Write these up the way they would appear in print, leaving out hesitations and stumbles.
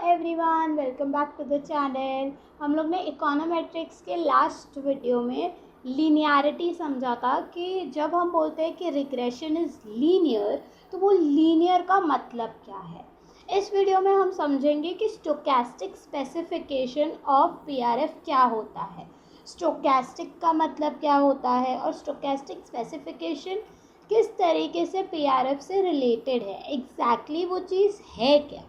Everyone, welcome back to the channel. हम लोग ने इकोनोमेट्रिक्स के लास्ट वीडियो में लीनियरिटी समझा था कि जब हम बोलते हैं कि रिग्रेशन इज़ लीनियर तो वो लीनियर का मतलब क्या है। इस वीडियो में हम समझेंगे कि स्टोकेस्टिक स्पेसिफिकेशन ऑफ पीआरएफ क्या होता है, स्टोकेस्टिक का मतलब क्या होता है और स्टोकेस्टिक स्पेसिफिकेशन किस तरीके से पीआरएफ से रिलेटेड है, एग्जैक्टली वो चीज़ है क्या।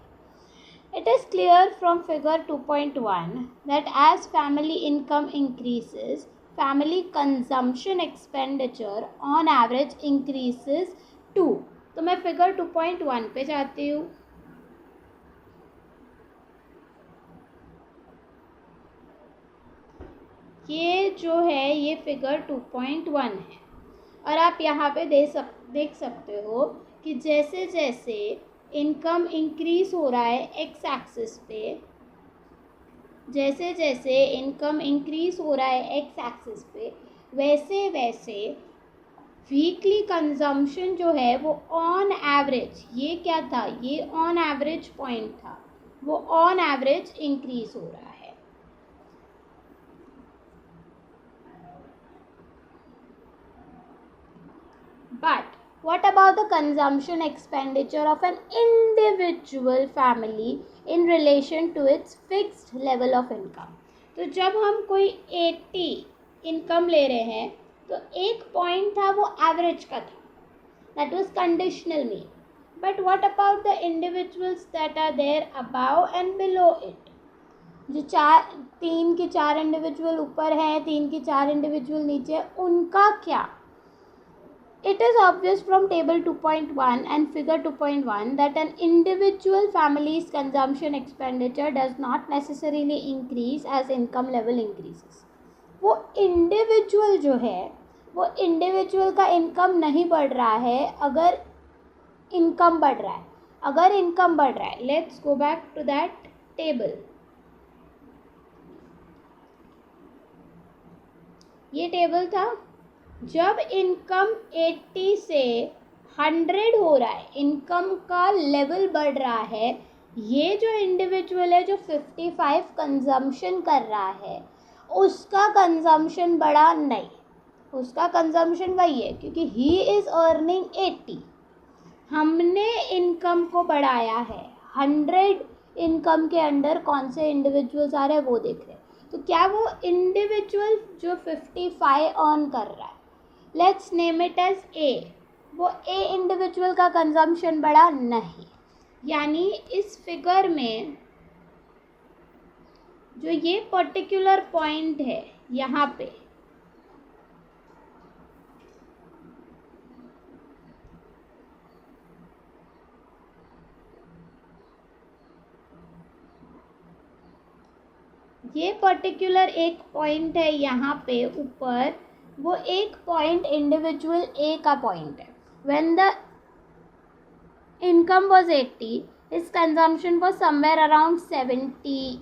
It is clear from figure 2.1 that as family income increases, family consumption expenditure on average increases too. तो मैं फिगर 2.1 पे जाती हूँ। ये जो है ये फिगर 2.1 है और आप यहाँ पे देख सकते हो कि जैसे जैसे इनकम इंक्रीज हो रहा है एक्स एक्सिस पे, जैसे जैसे इनकम इंक्रीज हो रहा है एक्स एक्सिस पे वैसे वैसे वीकली कंजम्पशन जो है वो ऑन एवरेज, ये क्या था, ये ऑन एवरेज पॉइंट था, वो ऑन एवरेज इंक्रीज हो रहा है। But what about the consumption expenditure of an individual family in relation to its fixed level of income? तो जब हम कोई 80 इनकम ले रहे हैं तो एक पॉइंट था वो एवरेज का था, that was conditional mean. But what about the individuals that are there above and below it? जो तीन के चार इंडिविजुअल ऊपर हैं, तीन के चार इंडिविजुअल नीचे, उनका क्या? It is obvious from table 2.1 and figure 2.1 that an individual family's consumption expenditure does not necessarily increase as income level increases. वो इंडिविजुअल जो है वो इंडिविजुअल का इनकम नहीं बढ़ रहा है अगर इनकम बढ़ रहा है, अगर इनकम बढ़ रहा है। Let's go back to that table. ये टेबल था, जब इनकम 80 से 100 हो रहा है, इनकम का लेवल बढ़ रहा है, ये जो इंडिविजुअल है जो 55 कंजम्पशन कर रहा है उसका कंजम्पशन बढ़ा नहीं, उसका कंजम्पशन वही है क्योंकि ही इज़ अर्निंग 80। हमने इनकम को बढ़ाया है, 100 इनकम के अंडर कौन से इंडिविजुअल्स आ रहे हैं वो देख रहे हैं। तो क्या वो इंडिविजुअल जो 55 अर्न कर रहा है, let's name it as A, वो ए इंडिविजुअल का कंजम्पशन बढ़ा नहीं। यानी इस फिगर में जो ये पर्टिकुलर पॉइंट है यहाँ पे, ये पर्टिकुलर एक पॉइंट है यहाँ पे ऊपर, वो एक पॉइंट इंडिविजुअल ए का पॉइंट है। When the income was 80, his consumption was somewhere around 70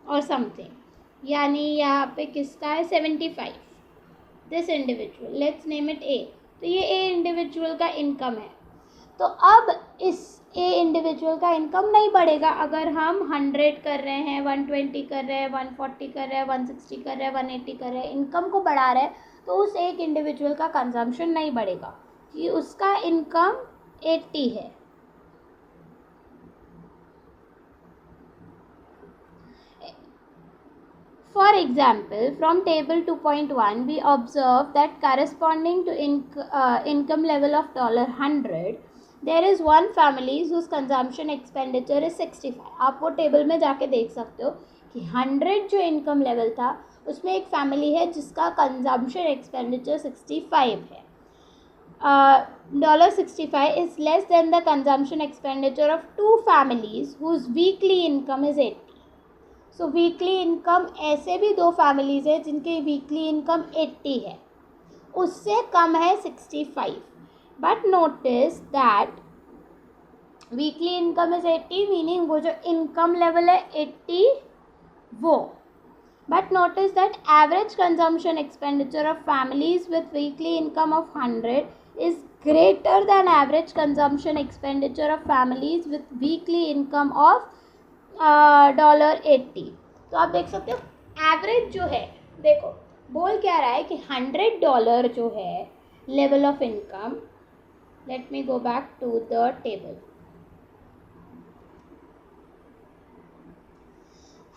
और समथिंग, यानी यहाँ पे किसका है 75, this individual, let's name it A. तो ये ए इंडिविजुअल का इनकम है। तो अब इस ए इंडिविजुअल का इनकम नहीं बढ़ेगा अगर हम 100 कर रहे हैं, 120 कर रहे हैं, 140 कर रहे हैं, 160 कर रहे हैं, 180 कर रहे हैं, इनकम को बढ़ा रहे हैं, तो उस एक इंडिविजुअल का कंजम्पशन नहीं बढ़ेगा कि उसका इनकम 80 है। For example, from table 2.1 we observe that corresponding to income level of $100, there is one family whose consumption expenditure is 65. आप वो टेबल में जाके देख सकते हो कि 100 जो इनकम लेवल था उसमें एक फैमिली है जिसका कंजम्पशन एक्सपेंडिचर 65 है। $65 is less than the consumption expenditure of two families whose weekly income is 80. So weekly income ऐसे भी दो फैमिलीज़ है जिनकी वीकली इनकम 80 है, उससे कम है 65। But notice that weekly income is 80, meaning वो जो इनकम लेवल है 80 वो। But notice that average consumption expenditure of families with weekly income of 100 is greater than average consumption expenditure of families with weekly income of $80। तो आप देख सकते हो average जो है, देखो बोल क्या रहा है कि $100 जो है level of income, let me go back to the table.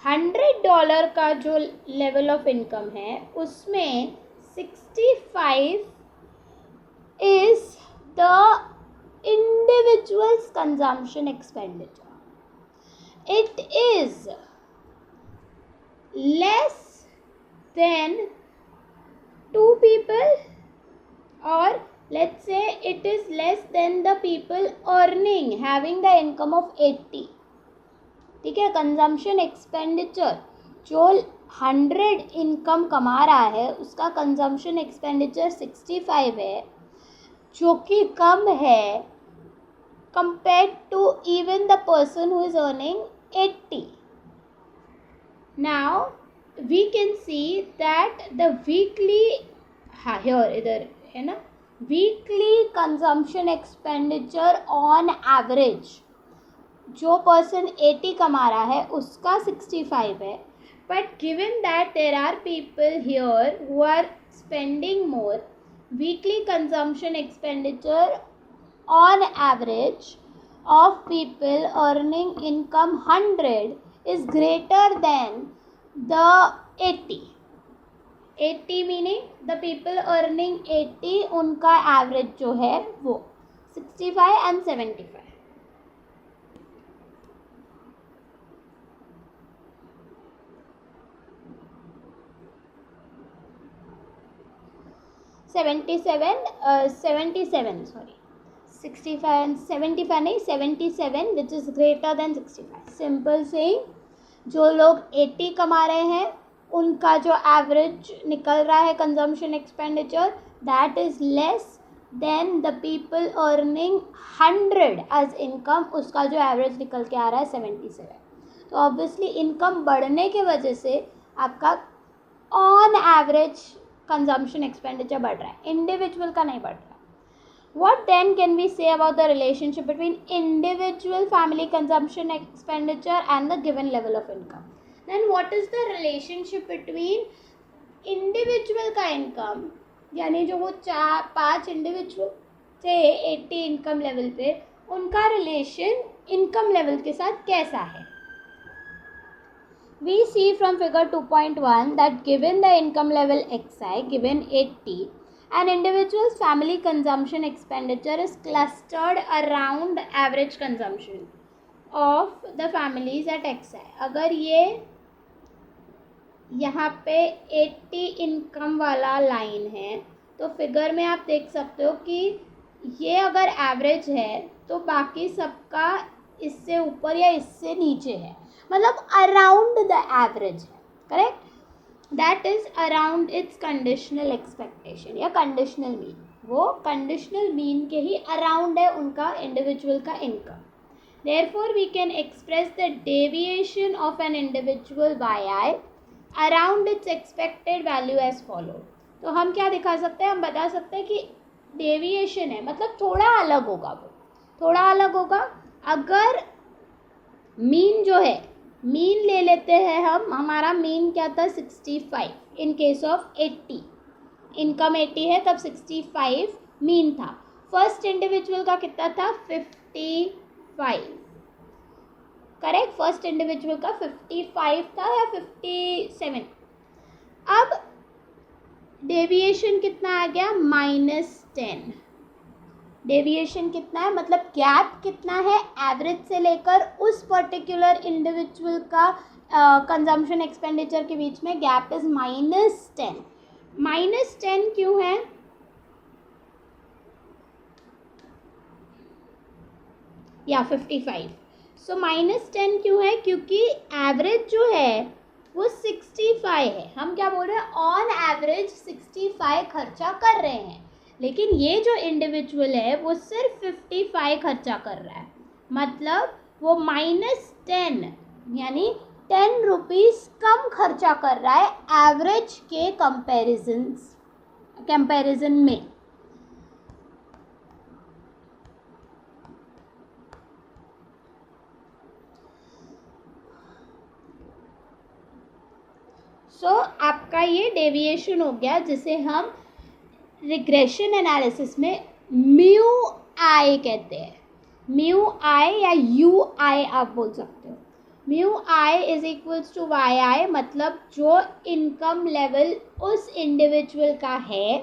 $100 का जो लेवल ऑफ इनकम है उसमें 65 is the individual's consumption expenditure. It is less than 2 people, or let's say it is less than the people earning having the income of 80. ठीक है, consumption expenditure जो 100 income कमा रहा है उसका कंजम्पशन एक्सपेंडिचर 65 है, जो कि कम है compared to even the person who is earning 80. Now we can see that the weekly, here इधर है ना, weekly consumption expenditure on average जो पर्सन 80 कमा रहा है उसका 65 है, but given that there are people here who are spending more, weekly consumption expenditure on average of people earning income 100 is greater than the 80. 80 meaning the people earning 80 उनका average जो है वो 65 and 75. 77 sorry, 65 and 75 नहीं, 77 which is greater than 65. Simple saying, जो लोग 80 कमा रहे हैं उनका जो एवरेज निकल रहा है consumption expenditure, that is less than the people earning 100 as income, उसका जो एवरेज निकल के आ रहा है 77. तो ऑब्वियसली इनकम बढ़ने के वजह से आपका ऑन एवरेज कंजम्पशन एक्सपेंडिचर बढ़ रहा है, इंडिविजुअल का नहीं बढ़ रहा. What then can we say about the relationship between individual family consumption expenditure and the given level of income? Then what is the relationship between individual का income, यानी जो वो 4-5 इंडिविजुअल थे 80 इनकम लेवल पे, उनका रिलेशन इनकम लेवल के साथ कैसा है? We see from figure 2.1 that given the income level xi, given 80, an individual's family consumption expenditure is clustered around average consumption of the families at xi. अगर ये यहाँ पे 80 इनकम वाला लाइन है तो फिगर में आप देख सकते हो कि ये अगर एवरेज है तो बाकी सबका इससे ऊपर या इससे नीचे है, मतलब अराउंड द एवरेज है. Correct, that is around its conditional expectation या कंडीशनल मीन. वो कंडीशनल मीन के ही अराउंड है उनका इंडिविजुअल का income. Therefore we can express the deviation of an individual by i around its expected value as follow. तो हम क्या दिखा सकते हैं, हम बता सकते हैं कि डेविएशन है मतलब थोड़ा अलग होगा, वो थोड़ा अलग होगा. अगर मीन जो है, मीन ले लेते हैं हम, हमारा मीन क्या था 65 इन केस ऑफ 80, इनकम 80 है तब 65 मीन था. फर्स्ट इंडिविजुअल का कितना था 55, करेक्ट, फर्स्ट इंडिविजुअल का 55 था या 57. अब डेविएशन कितना आ गया -10. डेविएशन कितना है मतलब गैप कितना है एवरेज से लेकर उस पर्टिकुलर इंडिविजुअल का कंजम्पशन एक्सपेंडिचर के बीच में, गैप इज -10. -10 क्यों है? या 55. सो -10 क्यों है? क्योंकि एवरेज जो है वो 65 है. हम क्या बोल रहे हैं, ऑन एवरेज 65 खर्चा कर रहे हैं, लेकिन ये जो इंडिविजुअल है वो सिर्फ 55 खर्चा कर रहा है, मतलब वो -10 यानी 10 रुपीज़ कम खर्चा कर रहा है एवरेज के कंपैरिजन में. सो आपका ये डेविएशन हो गया, जिसे हम रिग्रेशन एनालिसिस में म्यू आई कहते हैं। म्यू आई या यू आई आप बोल सकते हो। Mu I is equals to Y I, मतलब जो इनकम लेवल उस इंडिविजुअल का है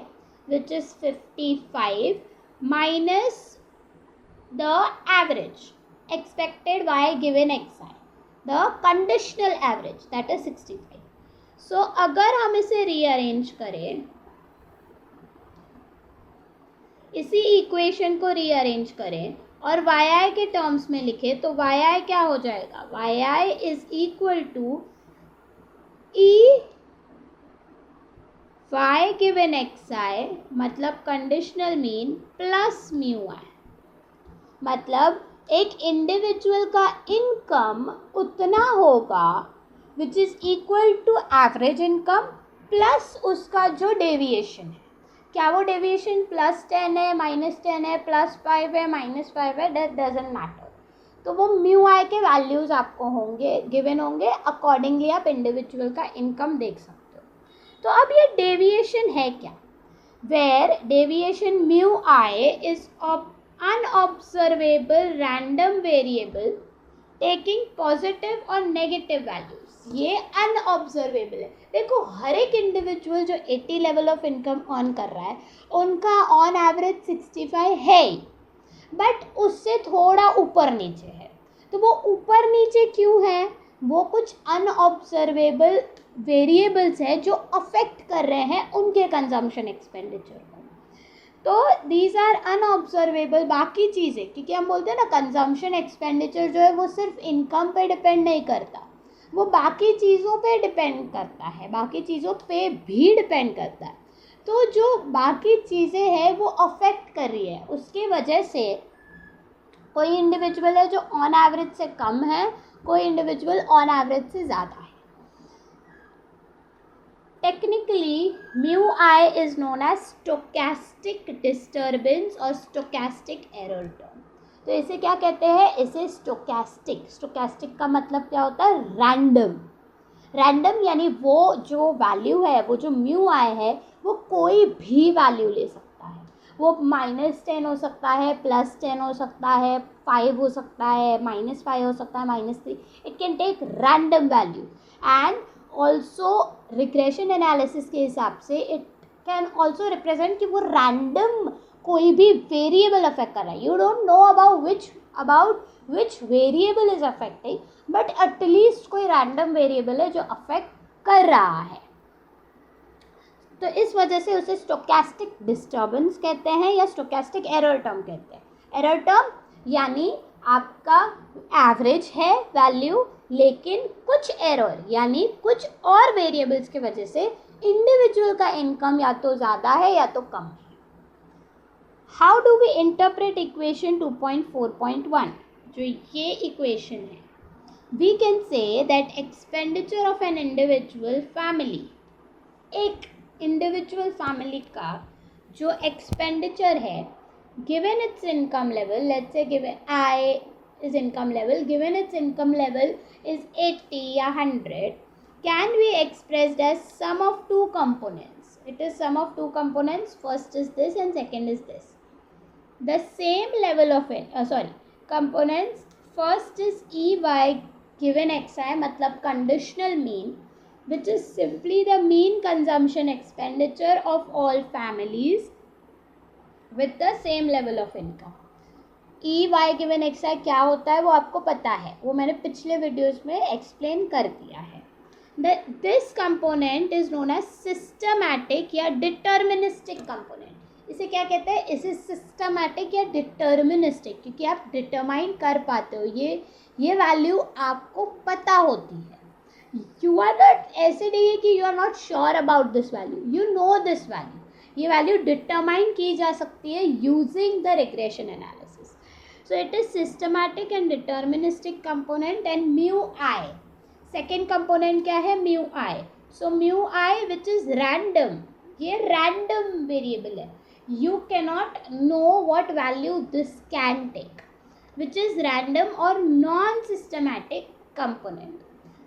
which is 55 minus the average expected y given xi, the conditional average that is 65. So अगर हम इसे रीअरेंज करें, इसी इक्वेशन को रीअरेंज करें और yi के टर्म्स में लिखे तो yi क्या हो जाएगा, yi is equal to e y given xi मतलब conditional mean plus mu i. मतलब एक इंडिविजुअल का इनकम उतना होगा which is equal to average income plus उसका जो डेविएशन है। क्या वो डेविएशन +10 है, -10 है, +5 है, -5 है, दैट डजंट मैटर। तो वो म्यू आई के वैल्यूज़ आपको होंगे, गिवन होंगे, अकॉर्डिंगली आप इंडिविजुअल का इनकम देख सकते हो। तो अब ये डेविएशन है क्या, where deviation mu I is unobservable random variable taking positive और negative values। ये unobservable है। देखो हर एक इंडिविजुअल जो 80 लेवल ऑफ इनकम अर्न कर रहा है उनका ऑन एवरेज 65 है ही, बट उससे थोड़ा ऊपर नीचे है। तो वो ऊपर नीचे क्यों है, वो कुछ अनऑब्जर्वेबल वेरिएबल्स है जो अफेक्ट कर रहे हैं उनके कंजम्पशन एक्सपेंडिचर को। तो दीज आर अनऑब्जर्वेबल। बाकी चीज़ें, क्योंकि हम बोलते हैं ना कंजम्पशन एक्सपेंडिचर जो है वो सिर्फ इनकम पे डिपेंड नहीं करता, वो बाकी चीज़ों पे डिपेंड करता है, बाकी चीज़ों पे भी डिपेंड करता है। तो जो बाकी चीज़ें हैं वो अफेक्ट कर रही है, उसकी वजह से कोई इंडिविजुअल है जो ऑन एवरेज से कम है, कोई इंडिविजुअल ऑन एवरेज से ज़्यादा है। Technically, mu I is known as stochastic disturbance और stochastic error term। तो इसे क्या कहते हैं, इसे stochastic। stochastic का मतलब क्या होता है, रैंडम। रैंडम यानी वो जो वैल्यू है, वो जो mu I है, वो कोई भी वैल्यू ले सकता है। वो -10 हो सकता है, +10 हो सकता है, 5 हो सकता है, -5 हो सकता है, -3। It can take random value. And also regression analysis के हिसाब से इट कैन ऑल्सो रिप्रेजेंट कि वो रैंडम कोई भी वेरिएबल अफेक्ट कर रहा है। You don't know about which variable is affecting, but at least कोई रैंडम वेरिएबल है जो अफेक्ट कर रहा है। तो इस वजह से उसे स्टोकेस्टिक डिस्टर्बेंस कहते हैं या स्टोकेस्टिक एरर टर्म कहते हैं। एरर टर्म यानी आपका एवरेज है वैल्यू, लेकिन कुछ एरर यानी कुछ और वेरिएबल्स की वजह से इंडिविजुअल का इनकम या तो ज़्यादा है या तो कम है। How do we interpret equation 2.4.1? जो ये इक्वेशन है, we can say that expenditure of an individual family, एक इंडिविजुअल फैमिली का जो एक्सपेंडिचर है given its income level, let's say given I is income level, given its income level is 80 या 100, can be expressed as sum of two components. It is sum of two components, first is this and second is this. The same level of components, first is EY given XI मतलब conditional mean, which is simply the mean consumption expenditure of all families with the same level of income. EY given XI क्या होता है वो आपको पता है, वो मैंने पिछले वीडियोस में एक्सप्लेन कर दिया है। This component is known as systematic या deterministic component। इसे क्या कहते हैं, इसे systematic या deterministic, क्योंकि आप डिटरमाइन कर पाते हो, ये वैल्यू आपको पता होती है। You are not, ऐसे नहीं है कि you are not sure about this value, you know this value। ये वैल्यू डिटरमाइन की जा सकती है using the regression analysis. So it is systematic and deterministic component and mu I. Second component क्या है, mu I. So mu I which is random, ये random variable है, you cannot know what value this can take, which is random और non systematic component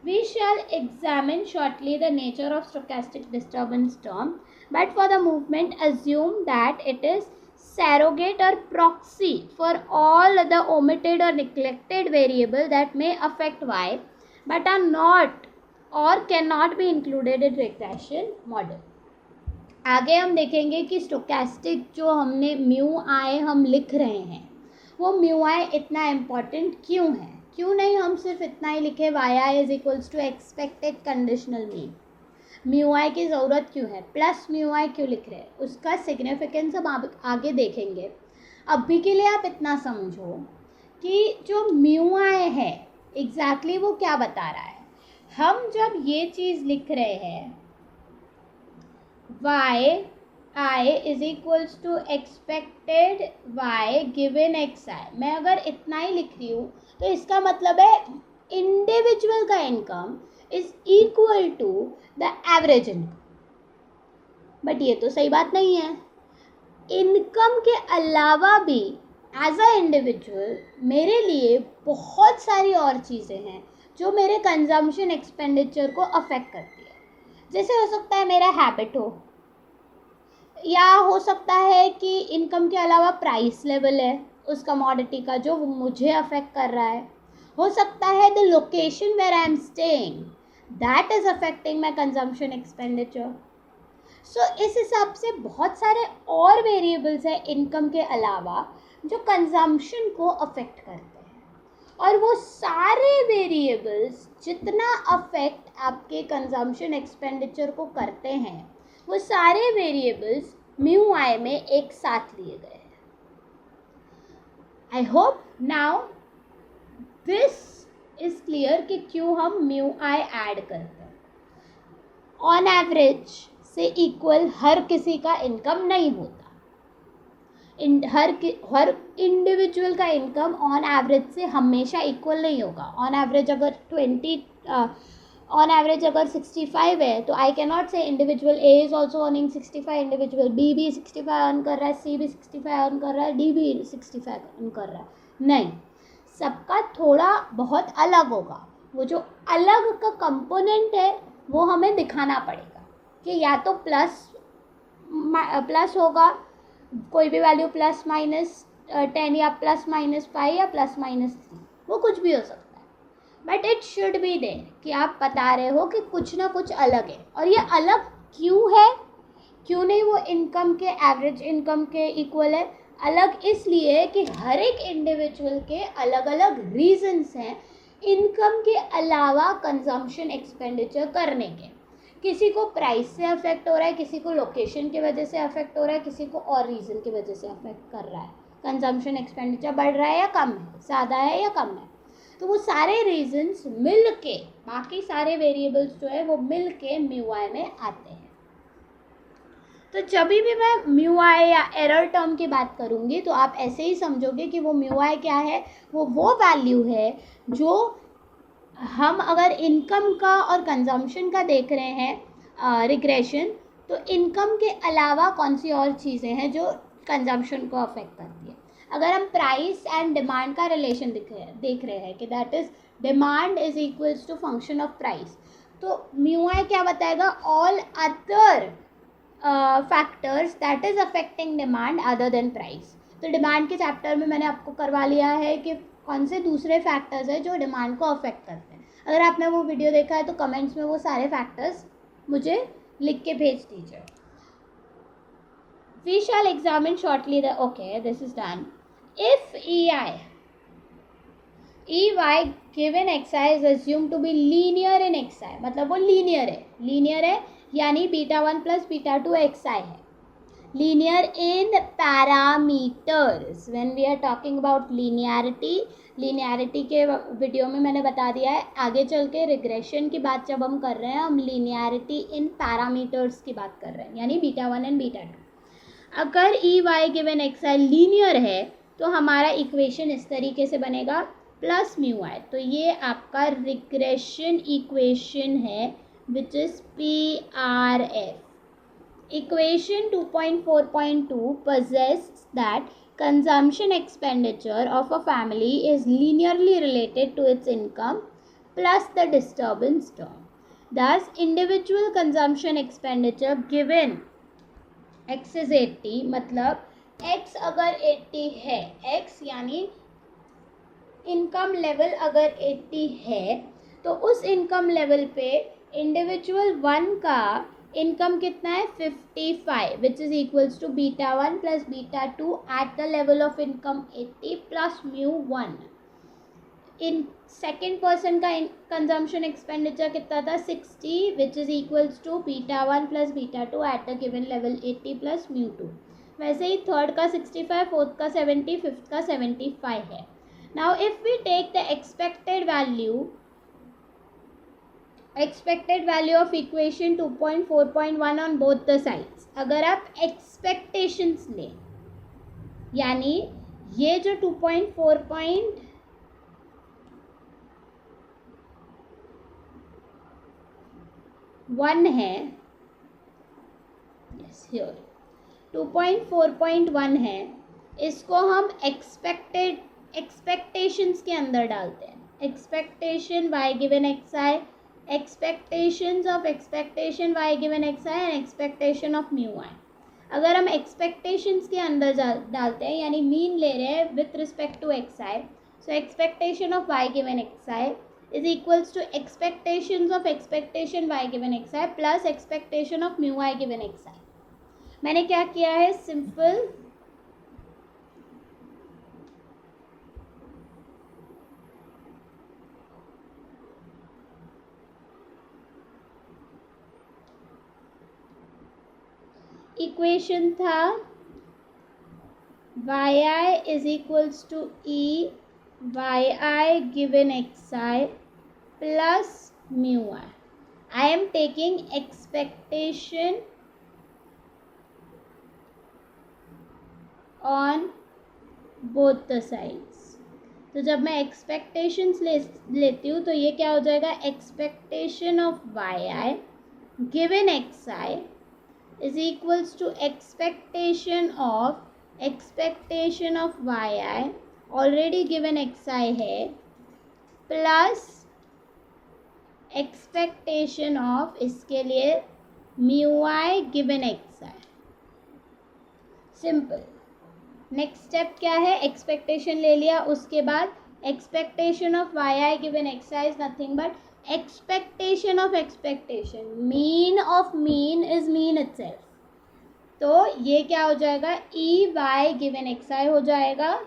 We shall examine shortly the nature of stochastic disturbance term, but for the moment assume that it is surrogate or proxy for all the omitted or neglected variable that may affect y but are not or cannot be included in regression model. आगे हम देखेंगे कि stochastic जो हमने mu आई हम लिख रहे हैं वो म्यू आई इतना इम्पॉर्टेंट क्यों है, क्यों नहीं हम सिर्फ इतना ही लिखे Y I is equals to expected conditional mean, mu I की ज़रूरत क्यों है, प्लस म्यू आई क्यों लिख रहे हैं, उसका सिग्निफिकेंस हम आगे देखेंगे. अभी के लिए आप इतना समझो कि जो म्यू आई है एग्जैक्टली वो क्या बता रहा है. हम जब ये चीज़ लिख रहे हैं y i is equals to expected y given x I, मैं अगर इतना ही लिख रही हूँ तो इसका मतलब है इंडिविजुअल का income is equal to the average income. But ये तो सही बात नहीं है. इनकम के अलावा भी एज अ इंडिविजुअल मेरे लिए बहुत सारी और चीज़ें हैं जो मेरे कंजम्पशन एक्सपेंडिचर को अफेक्ट करती है. जैसे हो सकता है मेरा हैबिट हो, या हो सकता है कि इनकम के अलावा प्राइस लेवल है उस कमोडिटी का जो मुझे अफेक्ट कर रहा है. हो सकता है the location where I am staying that is affecting my consumption expenditure. So इस हिसाब से बहुत सारे और वेरिएबल्स हैं इनकम के अलावा जो कंजम्पशन को अफेक्ट करते हैं, और वो सारे वेरिएबल्स जितना अफेक्ट आपके कंजम्पशन एक्सपेंडिचर को करते हैं वो सारे वेरिएबल्स म्यू आई में एक साथ लिए गए हैं. I hope now this is clear कि क्यों हम म्यू आई ऐड करते हैं. ऑन एवरेज से इक्वल हर किसी का इनकम नहीं होता. हर इंडिविजुअल का इनकम ऑन एवरेज से हमेशा इक्वल नहीं होगा. ऑन एवरेज अगर 65 है तो I can not say individual A is also earning 65, individual B भी 65 अर्न कर रहा है, सी भी 65 अर्न कर रहा है, डी भी 65 अर्न कर रहा है. नहीं, सबका थोड़ा बहुत अलग होगा. वो जो अलग का कंपोनेंट है वो हमें दिखाना पड़ेगा कि या तो प्लस होगा, कोई भी वैल्यू प्लस माइनस 10 या प्लस माइनस 5 या प्लस माइनस 3, वो कुछ भी हो सकता है. But it should be there कि आप बता रहे हो कि कुछ ना कुछ अलग है. और ये अलग क्यों है, क्यों नहीं वो इनकम के एवरेज इनकम के इक्वल है. अलग इसलिए कि हर एक इंडिविजुअल के अलग अलग रीजंस हैं इनकम के अलावा कंजम्पशन एक्सपेंडिचर करने के. किसी को प्राइस से अफेक्ट हो रहा है, किसी को लोकेशन की वजह से अफेक्ट हो रहा है, किसी को और रीज़न की वजह से अफेक्ट कर रहा है. कंजम्पशन एक्सपेंडिचर बढ़ रहा है या कम है, ज़्यादा है या कम है. तो वो सारे रीजंस मिल के, बाकी सारे वेरिएबल्स जो है वो मिल के म्यू आई में आते हैं. तो जब भी मैं म्यू आई या एरर टर्म की बात करूँगी तो आप ऐसे ही समझोगे कि वो म्यू आई क्या है, वो वैल्यू है जो हम अगर इनकम का और कंजम्पशन का देख रहे हैं रिग्रेशन, तो इनकम के अलावा कौन सी और चीज़ें हैं जो कंजम्पशन को अफेक्ट करती है. अगर हम प्राइस एंड डिमांड का रिलेशन देख रहे हैं कि that is demand is equals to function of price, तो म्यू आई क्या बताएगा, all other factors that is affecting demand other than price. तो डिमांड के चैप्टर में मैंने आपको करवा लिया है कि कौन से दूसरे फैक्टर्स हैं जो डिमांड को अफेक्ट करते हैं. अगर आपने वो वीडियो देखा है तो कमेंट्स में वो सारे फैक्टर्स मुझे लिख के भेज दीजिए. We shall examine shortly the, okay, this is done. If EY given xi is assumed to be linear in xi, मतलब वो लीनियर है यानी बीटा 1 प्लस बीटा 2 xi है. Linear in parameters. When we are talking about linearity के video में मैंने बता दिया है. आगे चल के रिग्रेशन की बात जब हम कर रहे हैं, हम linearity in parameters की बात कर रहे हैं, यानी बीटा 1 एंड बीटा 2. अगर ई वाई गिवन एक्स आई लीनियर है तो हमारा इक्वेशन इस तरीके से बनेगा प्लस म्यू आई. तो ये आपका रिग्रेशन इक्वेशन है which is PRF. Equation 2.4.2 possesses that consumption expenditure of a family is linearly related to its income plus the disturbance term. Thus, individual consumption expenditure given x is 80, मतलब x अगर 80 है, x यानी income level अगर 80 है, तो उस income level पे individual 1 का इनकम कितना है 55, which is equals to beta 1 plus beta 2 at the level of income 80 plus mu 1. इन सेकेंड पर्सन का कंजम्पशन एक्सपेंडिचर कितना था 60, which is equals to beta 1 plus beta 2 at the given level 80 plus mu 2. वैसे ही third का 65, fourth का 70, fifth का 75 है. Now if we take the expected value of equation 2.4.1 on both the sides, अगर आप expectations लें, यानी ये जो 2.4.1 है, yes here 2.4.1 है, इसको हम एक्सपेक्टेशंस के अंदर डालते हैं. Expectation y given x I, expectations of expectation y given x I and expectation of mu I. अगर हम एक्सपेक्टेशंस के अंदर डालते हैं, यानी मीन ले रहे हैं with respect to X I, so expectation of y given x I is equals to expectations of expectation y given x I plus expectation of mu I given x I. मैंने क्या किया है, simple equation था yi is equals to E Y I given x I plus mu I. I am taking expectation on both the sides. तो जब मैं expectations लेती हूँ तो ये क्या हो जाएगा, expectation of y I given x i is equals to expectation of yi already given xi है plus expectation of इसके लिए mu i given xi. Simple. Next step क्या है, एक्सपेक्टेशन ले लिया, उसके बाद expectation of yi given xi is nothing but expectation of expectation, mean of mean is mean itself. तो ये क्या हो जाएगा, ई वाई गिवन एक्स आई हो जाएगा.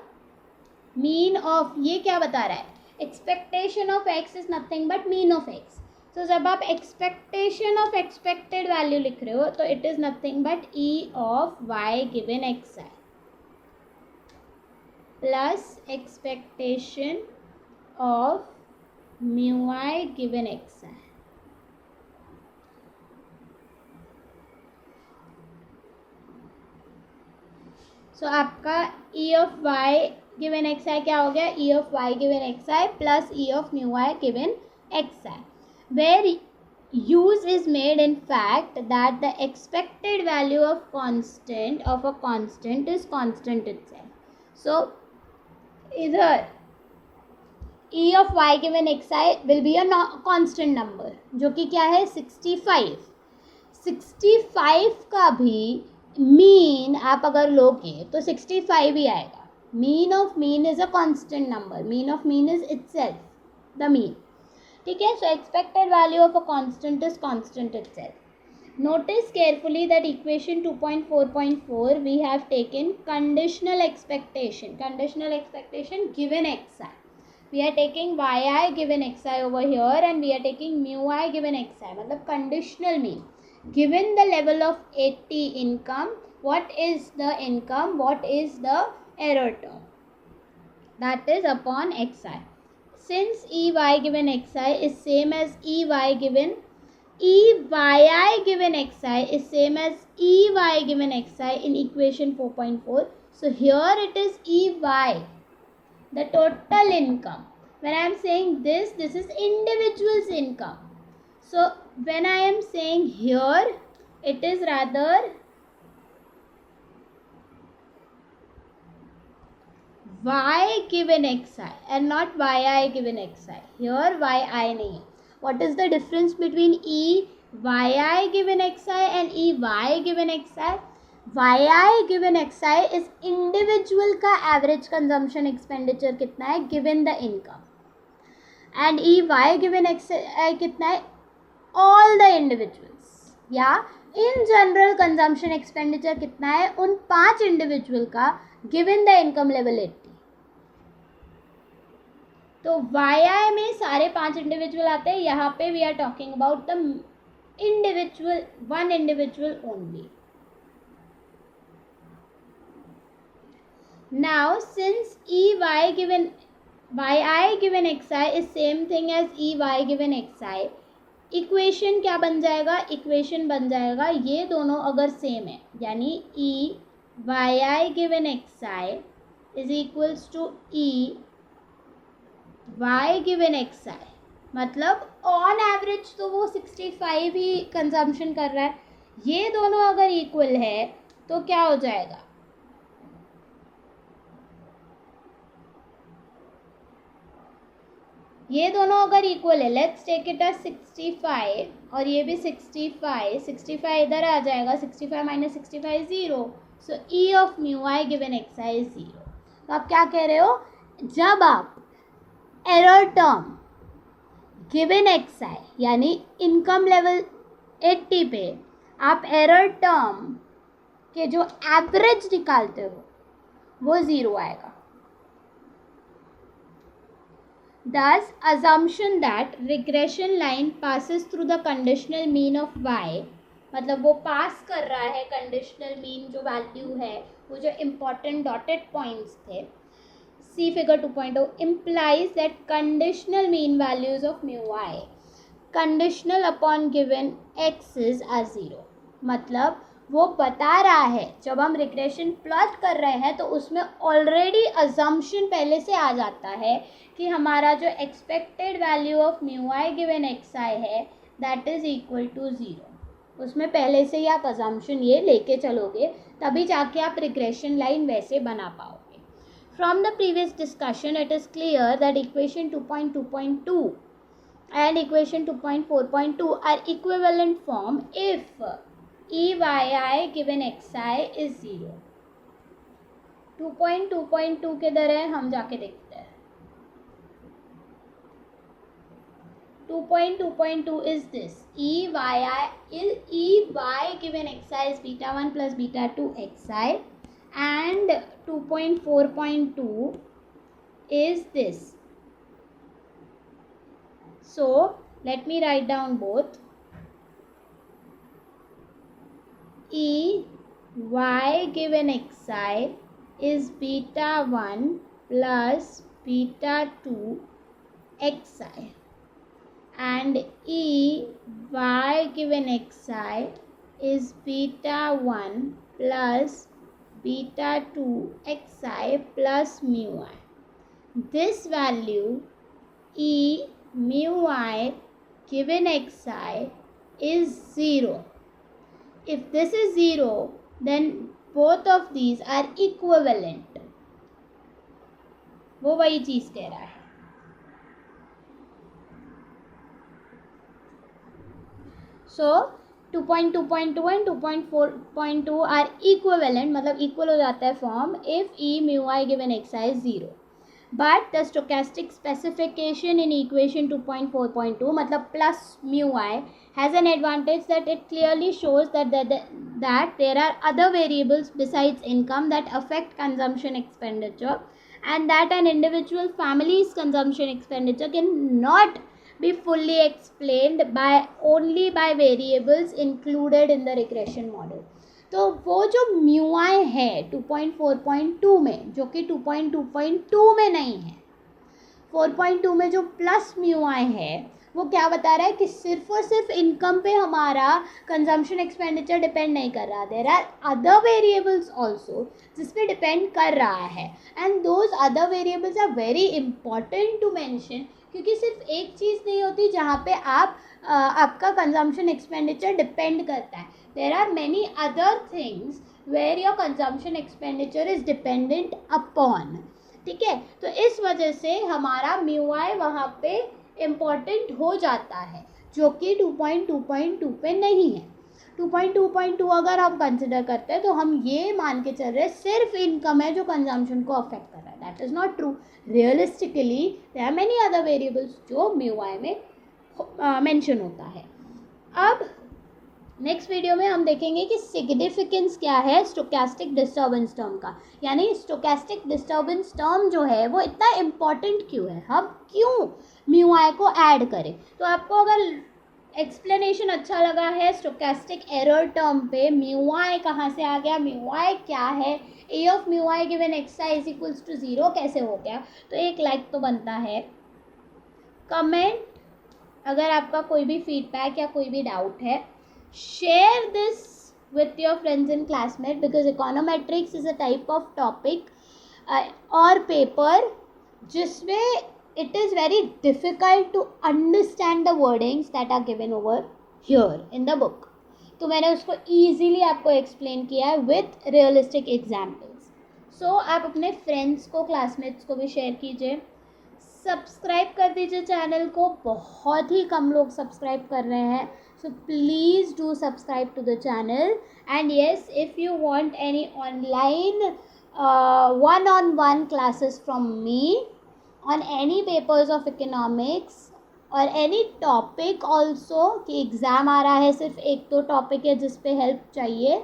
मीन ऑफ, ये क्या बता रहा है, expectation of x is nothing but mean of x. तो जब आप एक्सपेक्टेशन ऑफ एक्सपेक्टेड वैल्यू लिख रहे हो तो it is nothing but E of Y given x I plus expectation of mu i given x है. सो आपका e of y given x I क्या हो गया, e of y given x I plus e of mu I given x I, where use is made in fact that the expected value of a constant is constant itself. So either e of y given xi will be a constant number, जो कि क्या है 65. 65 का भी mean आप अगर लोगे तो 65 ही आएगा. Mean of mean is a constant number, mean of mean is itself the mean. ठीक है, सो expected value of a constant is constant itself. Notice carefully that equation 2.4.4 we have taken conditional expectation given xi. We are taking yi given xi over here and we are taking mu I given xi. मतलब conditional mean. Given the level of 80 income, what is the income? What is the error term? That is upon xi. Since ey given xi is same as ey given given xi is same as ey given xi in equation 4.4. So here it is ey, the total income. When I am saying this is individual's income. So when I am saying here, it is rather y given xi and not yi given xi. Here yi नहीं है. What is the difference between e yi given xi and e y given xi? yi given xi is individual का average consumption expenditure कितना है given the income, and e y given xi कितना है all the individuals, या in general consumption expenditure कितना है उन 5 individual का given the income level 80. तो yi में सारे 5 इंडिविजुअल आते हैं. यहाँ पे we are talking about the individual, one individual only. Now since yi given xi is same thing as ey given xi, equation क्या बन जाएगा? इक्वेशन बन जाएगा ये दोनों अगर सेम है, यानी ei given xi is equals to e y given xi. मतलब ऑन एवरेज तो वो 65 ही कंजम्पशन कर रहा है. ये दोनों अगर इक्वल है तो क्या हो जाएगा? ये दोनों अगर इक्वल है, लेट्स टेक इट एज 65 और ये भी 65 इधर आ जाएगा. 65 minus 65 0. So E of mu I given x I is 0. तो आप क्या कह रहे हो? जब आप एरर टर्म गिवन एक्स आई यानी इनकम लेवल 80 पे आप एरर टर्म के जो एवरेज निकालते हो वो 0 आएगा. Thus, assumption that regression line passes through the conditional mean of y, मतलब वो पास कर रहा है कंडीशनल मीन जो वैल्यू है, वो जो इम्पॉर्टेंट डॉटेड पॉइंट्स थे, सी figure 2.0 implies that conditional mean values of mu y conditional upon given x's are 0. मतलब वो बता रहा है जब हम रिग्रेशन प्लॉट कर रहे हैं तो उसमें ऑलरेडी अजम्पशन पहले से आ जाता है कि हमारा जो expected value of mu I given x I है दैट इज इक्वल टू 0. उसमें पहले से ही आप अजम्पशन ये लेके चलोगे, तभी जाके आप रिग्रेशन लाइन वैसे बना पाओगे. From the previous discussion it is clear that equation 2.2.2 and equation 2.4.2 are equivalent form if EYI given XI is 0. 2.2.2 किधर है? हम जाके देखते हैं. 2.2.2 is this. EY given XI is beta 1 plus beta 2 XI, and 2.4.2 is this. So let me write down both. EY given XI is beta 1 plus beta 2 XI, and EY given XI is beta 1 plus beta 2 XI plus mu I. This value E mu I given xi is 0. If this is 0, then both of these are equivalent. वो वही चीज कह रहा है. So 2.2.2 and 2.4.2 are equivalent, मतलब equal हो जाता है form if E mu I given xi is 0. But the stochastic specification in equation 2.4.2 मतलब plus mu I has an advantage that it clearly shows that there are other variables besides income that affect consumption expenditure, and that an individual family's consumption expenditure cannot be fully explained only by variables included in the regression model. तो वो जो mu आई है 2.4.2 में, जो कि 2.2.2 में नहीं है, 4.2 में जो प्लस म्यू आई है, वो क्या बता रहा है कि सिर्फ और सिर्फ इनकम पे हमारा कंजम्पशन एक्सपेंडिचर डिपेंड नहीं कर रहा. There are other variables also जिस पे डिपेंड कर रहा है, and those other variables are very important to mention, क्योंकि सिर्फ एक चीज़ नहीं होती जहाँ पे आपका कंजम्पशन एक्सपेंडिचर डिपेंड करता है. There are many other things where your consumption expenditure is dependent upon, ठीक है। तो इस वजह से हमारा म्यू आई वहाँ पे इम्पॉर्टेंट हो जाता है, जो कि 2.2.2 पे नहीं है। 2.2.2 अगर हम कंसिडर करते हैं तो हम ये मान के चल रहे हैं सिर्फ इनकम है जो कंजम्पशन को अफेक्ट कर रहा है। That is not true. Realistically there are many other variables जो म्यू आई में मेंशन होता है। अब नेक्स्ट वीडियो में हम देखेंगे कि सिग्निफिकेंस क्या है स्टोकेस्टिक डिस्टर्बेंस टर्म का, यानी स्टोकेस्टिक डिस्टर्बेंस टर्म जो है वो इतना इम्पॉर्टेंट क्यों है, हम क्यों म्यू आई को ऐड करें। तो आपको अगर एक्सप्लेनेशन अच्छा लगा है स्टोकेस्टिक एरर टर्म पे, म्यू आई कहाँ से आ गया, म्यू आई क्या है, E of mu I given x I is equals to 0 कैसे हो गया, तो एक लाइक तो बनता है। कमेंट अगर आपका कोई भी फीडबैक या कोई भी डाउट है, share this with your friends and classmates because econometrics is a type of topic or paper जिसमें it is very difficult to understand the wordings that are given over here in the book। तो मैंने उसको easily आपको explain किया है with realistic examples। so आप अपने friends को classmates को भी share कीजिए, सब्सक्राइब कर दीजिए चैनल को, बहुत ही कम लोग सब्सक्राइब कर रहे हैं। So please do subscribe to the channel, and yes, if you want any online one-on-one classes from me on any papers of economics or any topic also कि एग्ज़ाम आ रहा है, सिर्फ एक दो टॉपिक है जिस पे हेल्प चाहिए,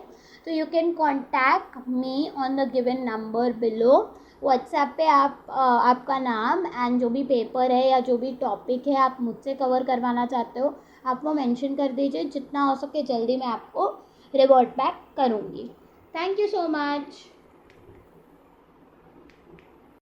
तो you can contact me on the given number below। WhatsApp पे आप आपका नाम एंड जो भी पेपर है या जो भी टॉपिक है आप मुझसे कवर करवाना चाहते हो आप वो मेंशन कर दीजिए, जितना हो सके जल्दी मैं आपको रिवर्ट बैक करूँगी। Thank you so much.